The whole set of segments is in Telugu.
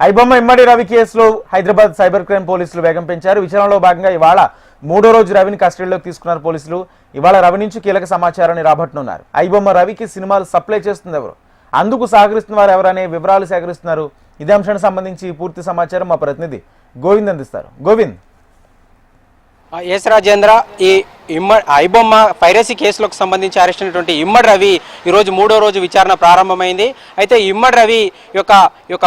ఐబొమ్మ ఇమ్మడి రవి కేసులో హైదరాబాద్ సైబర్ క్రైమ్ పోలీసులు వేగం పెంచారు. విచారణలో భాగంగా ఇవాళ మూడో రోజు రవిని కస్టడీలోకి తీసుకున్నారు పోలీసులు. ఇవాళ రవి నుంచి కీలక సమాచారాన్ని రాబట్టనున్నారు. ఐబొమ్మ రవికి సినిమాలు సప్లై చేస్తుంది ఎవరు, అందుకు సహకరిస్తున్న వారు ఎవరనే వివరాలు సేకరిస్తున్నారు. ఇదే అంశానికి సంబంధించి పూర్తి సమాచారం మా ప్రతినిధి గోవింద్ అందిస్తారు. గోవింద్. ఎస్ రాజేంద్ర, ఈ ఐబొమ్మ పైరసీ కేసులకు సంబంధించి అరెస్ట్ అయినటువంటి ఇమ్మడి రవి ఈరోజు మూడో రోజు విచారణ ప్రారంభమైంది. అయితే ఇమ్మడి రవి యొక్క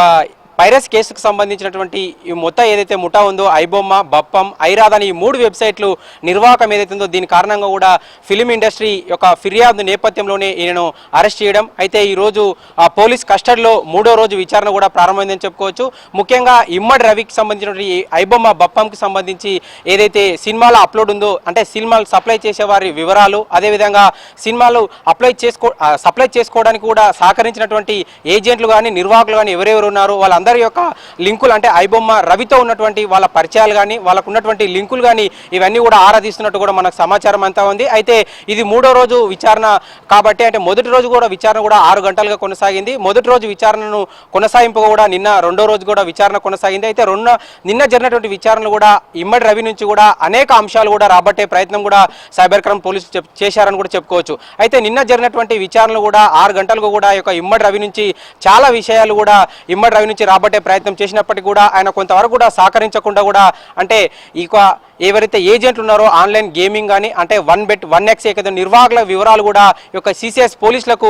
పైరసీ కేసుకు సంబంధించినటువంటి ఈ మొత్తం ఏదైతే ముఠా ఉందో ఐబొమ్మ, బప్పం, ఐరాద్ అని ఈ మూడు వెబ్సైట్లు నిర్వాహకం ఏదైతే ఉందో దీని కారణంగా కూడా ఫిలిం ఇండస్ట్రీ యొక్క ఫిర్యాదు నేపథ్యంలోనే ఈయనను అరెస్ట్ చేయడం. అయితే ఈరోజు పోలీస్ కస్టడీలో మూడో రోజు విచారణ కూడా ప్రారంభమైందని చెప్పుకోవచ్చు. ముఖ్యంగా ఇమ్మడి రవికి సంబంధించినటువంటి ఐబొమ్మ, బప్పంకి సంబంధించి ఏదైతే సినిమాల అప్లోడ్ ఉందో, అంటే సినిమాలు సప్లై చేసే వారి వివరాలు, అదేవిధంగా సినిమాలు సప్లై చేసుకోవడానికి కూడా సహకరించినటువంటి ఏజెంట్లు కానీ నిర్వాహకులు కానీ ఎవరెవరు ఉన్నారో వాళ్ళందరూ యొక్క లింకులు, అంటే ఐబొమ్మ రవితో ఉన్నటువంటి వాళ్ళ పరిచయాలు కానీ వాళ్ళకు ఉన్నటువంటి లింకులు కానీ ఇవన్నీ కూడా ఆరాధిస్తున్నట్టు కూడా మనకు సమాచారం అంతా ఉంది. అయితే ఇది మూడో రోజు విచారణ కాబట్టి, అంటే మొదటి రోజు కూడా విచారణ కూడా 6 గంటలుగా కొనసాగింది. మొదటి రోజు విచారణను కొనసాగింపుగా కూడా నిన్న రెండో రోజు కూడా విచారణ కొనసాగింది. అయితే నిన్న జరిగినటువంటి విచారణలు కూడా ఇమ్మడి రవి నుంచి కూడా అనేక అంశాలు కూడా రాబట్టే ప్రయత్నం కూడా సైబర్ క్రైమ్ పోలీసులు చేశారని కూడా చెప్పుకోవచ్చు. అయితే నిన్న జరిగినటువంటి విచారణలు కూడా 6 గంటలకు కూడా ఇమ్మడి రవి నుంచి చాలా విషయాలు కూడా ఇమ్మడి రవి నుంచి రాబట్టే ప్రయత్నం చేసినప్పటికీ కూడా ఆయన కొంతవరకు కూడా సహకరించకుండా కూడా, అంటే ఎవరైతే ఏజెంట్లు ఉన్నారో ఆన్లైన్ గేమింగ్ కానీ, అంటే 1bet1x ఏదైతే నిర్వాహకుల వివరాలు కూడా సిసిఎస్ పోలీసులకు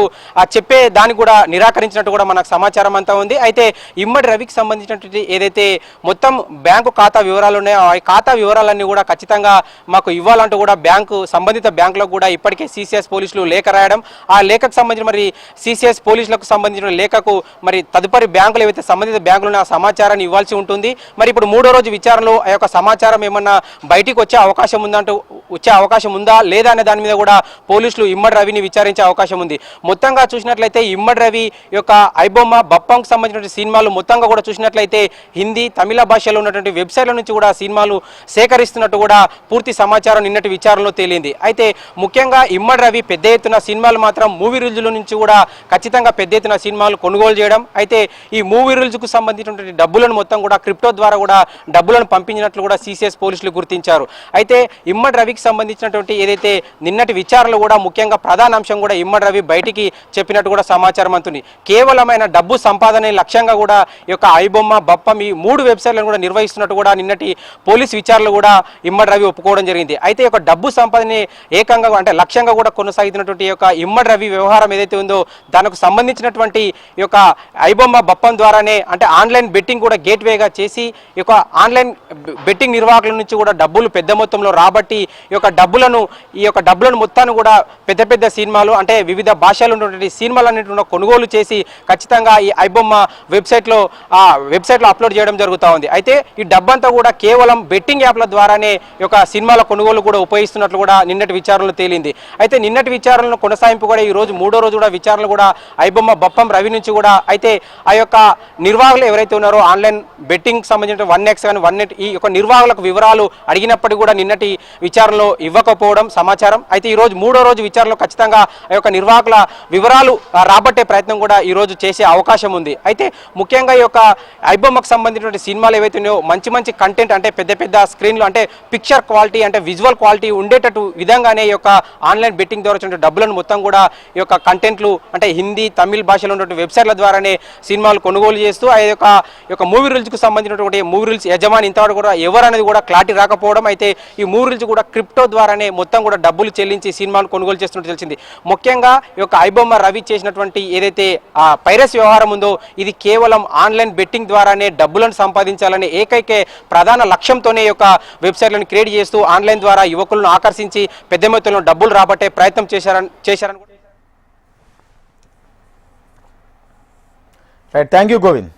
చెప్పే దానికి కూడా నిరాకరించినట్టు కూడా మనకు సమాచారం అంతా ఉంది. అయితే ఇమ్మడి రవికి సంబంధించినటువంటి ఏదైతే మొత్తం బ్యాంకు ఖాతా వివరాలు ఉన్నాయో ఆ ఖాతా వివరాలన్నీ కూడా ఖచ్చితంగా మాకు ఇవ్వాలంటూ కూడా సంబంధిత బ్యాంకులకు కూడా ఇప్పటికే సిసిఎస్ పోలీసులు లేఖ రాయడం, ఆ లేఖకు సంబంధించిన మరి సిసిఎస్ పోలీసులకు సంబంధించిన లేఖకు మరి తదుపరి బ్యాంకులు ఏవైతే సంబంధిత బ్యాంకులు ఆ సమాచారాన్ని ఇవ్వాల్సి ఉంటుంది. మరి ఇప్పుడు మూడో రోజు విచారణలో ఆ యొక్క సమాచారం ఏమన్నా బయటికి వచ్చే అవకాశం ఉందా లేదా అనే దాని మీద కూడా పోలీసులు ఇమ్మడి రవిని విచారించే అవకాశం ఉంది. మొత్తంగా చూసినట్లయితే ఇమ్మడి రవి యొక్క ఐబొమ్మ, బప్పంకు సంబంధించిన సినిమాలు మొత్తంగా కూడా చూసినట్లయితే హిందీ, తమిళ భాషలో ఉన్నటువంటి వెబ్సైట్ల నుంచి కూడా సినిమాలు సేకరిస్తున్నట్టు కూడా పూర్తి సమాచారం నిన్నటి విచారణలో తేలింది. అయితే ముఖ్యంగా ఇమ్మడి రవి పెద్ద ఎత్తున సినిమాలు మాత్రం మూవీ రిలీజుల నుంచి కూడా ఖచ్చితంగా పెద్ద ఎత్తున సినిమాలు కొనుగోలు చేయడం, అయితే ఈ మూవీ రిలీజుకు సంబంధించినటువంటి డబ్బులను మొత్తం కూడా క్రిప్టో ద్వారా కూడా డబ్బులను పంపించినట్లు కూడా సిసిఎస్ పోలీసులు గుర్తించారు. అయితే ఇమ్మడి రవికి సంబంధించినటువంటి ఏదైతే నిన్నటి విచారణలో కూడా ముఖ్యంగా ప్రధాన అంశం కూడా ఇమ్మడి రవి బయటికి చెప్పినట్టు కూడా సమాచారం అంతుంది. కేవలమైన డబ్బు సంపాదన లక్ష్యంగా కూడా ఈ యొక్క ఐబొమ్మ, బప్పం ఈ 3 వెబ్సైట్లను కూడా నిర్వహిస్తున్నట్టు కూడా నిన్నటి పోలీస్ విచారణలో కూడా ఇమ్మడి రవి ఒప్పుకోవడం జరిగింది. అయితే ఈ యొక్క డబ్బు సంపాదన ఏకంగా అంటే లక్ష్యంగా కూడా కొనసాగుతున్నటువంటి యొక్క ఇమ్మడి రవి వ్యవహారం ఏదైతే ఉందో దానికి సంబంధించినటువంటి ఈ యొక్క ఐబొమ్మ, బప్పం ద్వారానే అంటే ఆన్లైన్ బెట్టింగ్ కూడా గేట్వేగా చేసి ఈ యొక్క ఆన్లైన్ బెట్టింగ్ నిర్వాహకుల నుంచి కూడా డబ్బులు పెద్ద మొత్తంలో రాబట్టి ఈ యొక్క డబ్బులను మొత్తాన్ని కూడా పెద్ద సినిమాలు, అంటే వివిధ భాషలు ఉన్నటువంటి సినిమాలన్నింటినీ కొనుగోలు చేసి ఖచ్చితంగా ఈ ఐబొమ్మ వెబ్సైట్లో అప్లోడ్ చేయడం జరుగుతూ ఉంది. అయితే ఈ డబ్బంతా కూడా కేవలం బెట్టింగ్ యాప్ల ద్వారానే ఈ యొక్క సినిమాల కొనుగోలు కూడా ఉపయోగిస్తున్నట్లు కూడా నిన్నటి విచారణలో తేలింది. అయితే నిన్నటి విచారణను కొనసాగింపు కూడా ఈ రోజు మూడో రోజు కూడా విచారణలు కూడా ఐబొమ్మ, బప్పం రవి నుంచి కూడా, అయితే ఆ యొక్క నిర్వాహకులు ఎవరైతే ఉన్నారో ఆన్లైన్ బెట్టింగ్ సంబంధించిన 1x కానీ 1net ఈ యొక్క నిర్వాహకులకు వివరాలు అడిగినప్పటికీ కూడా నిన్నటి విచారణలో ఇవ్వకపోవడం సమాచారం. అయితే ఈ రోజు మూడో రోజు విచారణలో ఖచ్చితంగా ఆ యొక్క నిర్వాహకుల వివరాలు రాబట్టే ప్రయత్నం కూడా ఈ రోజు చేసే అవకాశం ఉంది. అయితే ముఖ్యంగా ఈ యొక్క ఐబొమ్మకు సంబంధించిన సినిమాలు ఏవైతే ఉన్నాయో మంచి కంటెంట్, అంటే పెద్ద స్క్రీన్లు, అంటే పిక్చర్ క్వాలిటీ, అంటే విజువల్ క్వాలిటీ ఉండేటట్టు విధంగానే ఈ యొక్క ఆన్లైన్ బెట్టింగ్ ద్వారా వచ్చిన డబ్బులను మొత్తం కూడా ఈ యొక్క కంటెంట్లు, అంటే హిందీ, తమిళ భాషలో ఉన్నటువంటి వెబ్సైట్ల ద్వారానే సినిమాలు కొనుగోలు చేస్తూ ఆ యొక్క మూవీ రిలీజ్కు సంబంధించినటువంటి మూవీ రిలీజ్ యజమాని ఇంతవరకు కూడా ఎవరనేది కూడా క్లారిటీ రాకపోవడం, అయితే ఈ మూవీ రిలీజ్ కూడా క్రిప్టో ద్వారానే మొత్తం కూడా డబ్బులు చెల్లించి సినిమాలు కొనుగోలు చేస్తున్నట్టు తెలిసింది. ముఖ్యంగా ఈ యొక్క ఐబొమ్మ రవి చేసినటువంటి ఏదైతే పైరసీ వ్యవహారం ఉందో ఇది కేవలం ఆన్లైన్ బెట్టింగ్ ద్వారానే డబ్బులను సంపాదించాలనే ఏకైక ప్రధాన లక్ష్యంతోనే ఈ యొక్క వెబ్సైట్లను క్రియేట్ చేస్తూ ఆన్లైన్ ద్వారా యువకులను ఆకర్షించి పెద్ద మొత్తంలో డబ్బులు రాబట్టే ప్రయత్నం చేశారని రైట్, థ్యాంక్ యూ గోవింద్.